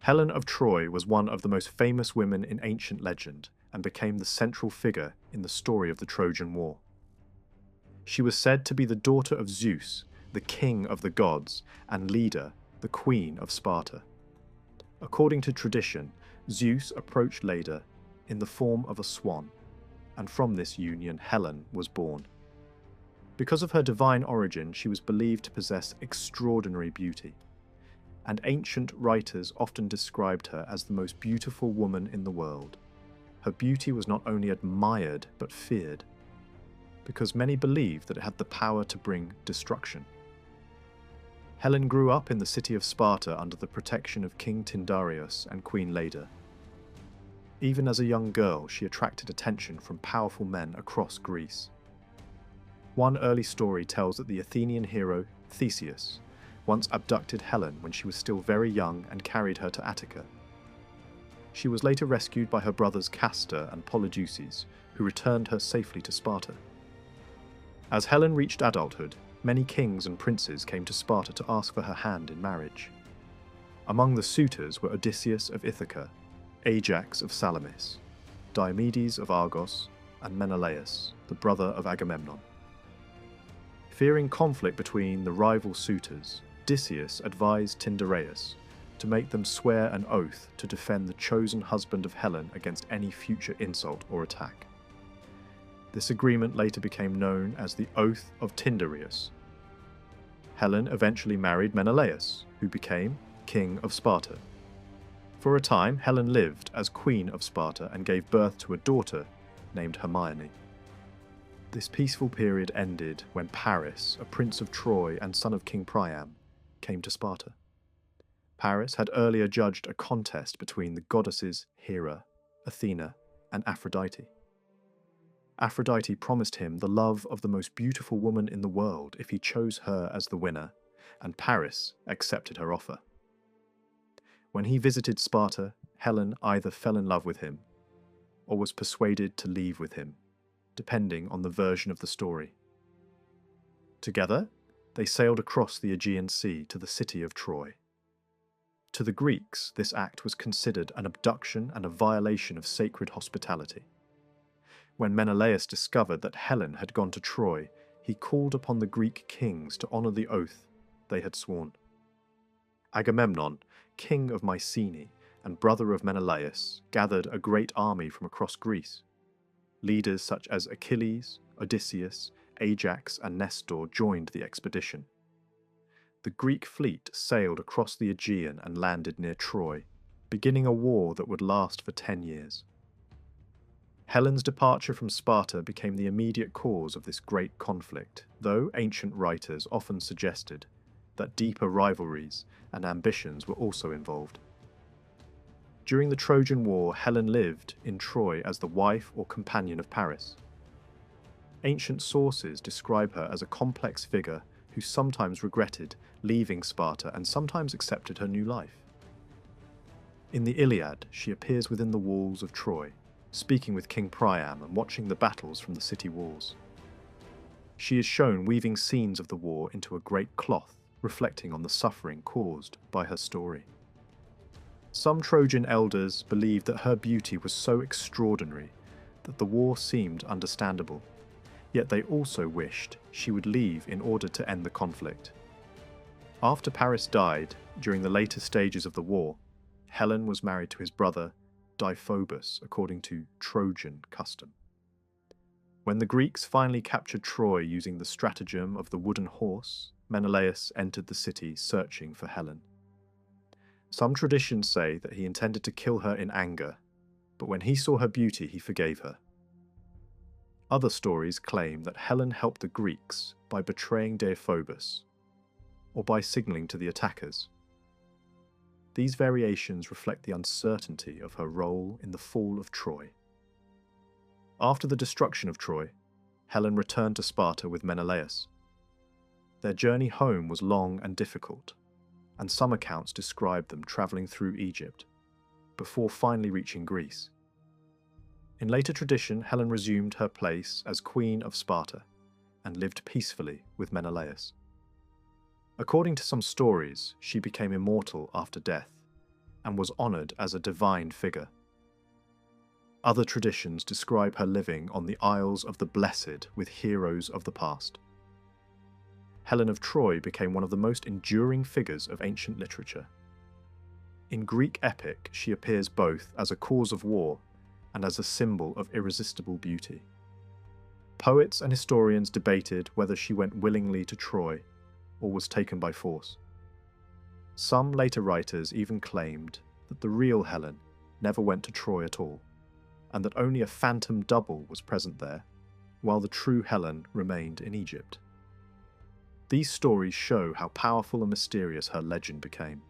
Helen of Troy was one of the most famous women in ancient legend and became the central figure in the story of the Trojan War. She was said to be the daughter of Zeus, the king of the gods, and Leda, the queen of Sparta. According to tradition, Zeus approached Leda in the form of a swan, and from this union Helen was born. Because of her divine origin, she was believed to possess extraordinary beauty, and ancient writers often described her as the most beautiful woman in the world. Her beauty was not only admired but feared, because many believed that it had the power to bring destruction. Helen grew up in the city of Sparta under the protection of King Tyndareus and Queen Leda. Even as a young girl, she attracted attention from powerful men across Greece. One early story tells that the Athenian hero Theseus once abducted Helen when she was still very young and carried her to Attica. She was later rescued by her brothers Castor and Polydeuces, who returned her safely to Sparta. As Helen reached adulthood, many kings and princes came to Sparta to ask for her hand in marriage. Among the suitors were Odysseus of Ithaca, Ajax of Salamis, Diomedes of Argos, and Menelaus, the brother of Agamemnon. Fearing conflict between the rival suitors, Odysseus advised Tyndareus to make them swear an oath to defend the chosen husband of Helen against any future insult or attack. This agreement later became known as the Oath of Tyndareus. Helen eventually married Menelaus, who became king of Sparta. For a time, Helen lived as queen of Sparta and gave birth to a daughter named Hermione. This peaceful period ended when Paris, a prince of Troy and son of King Priam, came to Sparta. Paris had earlier judged a contest between the goddesses Hera, Athena, and Aphrodite. Aphrodite promised him the love of the most beautiful woman in the world if he chose her as the winner, and Paris accepted her offer. When he visited Sparta, Helen either fell in love with him or was persuaded to leave with him, depending on the version of the story. Together, they sailed across the Aegean Sea to the city of Troy. To the Greeks, this act was considered an abduction and a violation of sacred hospitality. When Menelaus discovered that Helen had gone to Troy, he called upon the Greek kings to honour the oath they had sworn. Agamemnon, king of Mycenae and brother of Menelaus, gathered a great army from across Greece. Leaders such as Achilles, Odysseus, Ajax, and Nestor joined the expedition. The Greek fleet sailed across the Aegean and landed near Troy, beginning a war that would last for 10 years. Helen's departure from Sparta became the immediate cause of this great conflict, though ancient writers often suggested that deeper rivalries and ambitions were also involved. During the Trojan War, Helen lived in Troy as the wife or companion of Paris. Ancient sources describe her as a complex figure who sometimes regretted leaving Sparta and sometimes accepted her new life. In the Iliad, she appears within the walls of Troy, speaking with King Priam and watching the battles from the city walls. She is shown weaving scenes of the war into a great cloth, reflecting on the suffering caused by her story. Some Trojan elders believed that her beauty was so extraordinary that the war seemed understandable, yet they also wished she would leave in order to end the conflict. After Paris died, during the later stages of the war, Helen was married to his brother Deiphobus according to Trojan custom. When the Greeks finally captured Troy using the stratagem of the wooden horse, Menelaus entered the city searching for Helen. Some traditions say that he intended to kill her in anger, but when he saw her beauty, he forgave her. Other stories claim that Helen helped the Greeks by betraying Deiphobus, or by signalling to the attackers. These variations reflect the uncertainty of her role in the fall of Troy. After the destruction of Troy, Helen returned to Sparta with Menelaus. Their journey home was long and difficult, and some accounts describe them travelling through Egypt, before finally reaching Greece. In later tradition, Helen resumed her place as Queen of Sparta and lived peacefully with Menelaus. According to some stories, she became immortal after death, and was honoured as a divine figure. Other traditions describe her living on the Isles of the Blessed with heroes of the past. Helen of Troy became one of the most enduring figures of ancient literature. In Greek epic, she appears both as a cause of war and as a symbol of irresistible beauty. Poets and historians debated whether she went willingly to Troy or was taken by force. Some later writers even claimed that the real Helen never went to Troy at all, and that only a phantom double was present there, while the true Helen remained in Egypt. These stories show how powerful and mysterious her legend became.